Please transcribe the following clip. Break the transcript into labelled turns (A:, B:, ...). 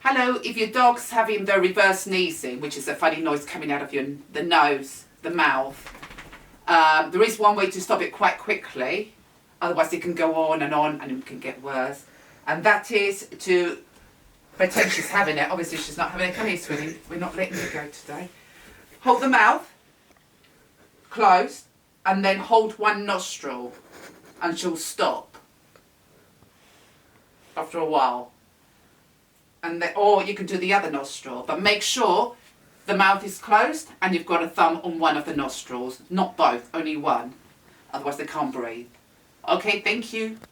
A: Hello, if your dog's having the reverse sneezing, which is a funny noise coming out of the nose, the mouth, there is one way to stop it quite quickly. Otherwise it can go on and it can get worse. And that is to pretend she's having it. Obviously she's not having it. Come here, sweetie. We're not letting you go today. Hold the mouth closed and then hold one nostril and she'll stop after a while. And then, or you can do the other nostril, but make sure the mouth is closed and you've got a thumb on one of the nostrils, not both, only one. Otherwise they can't breathe. Okay, thank you.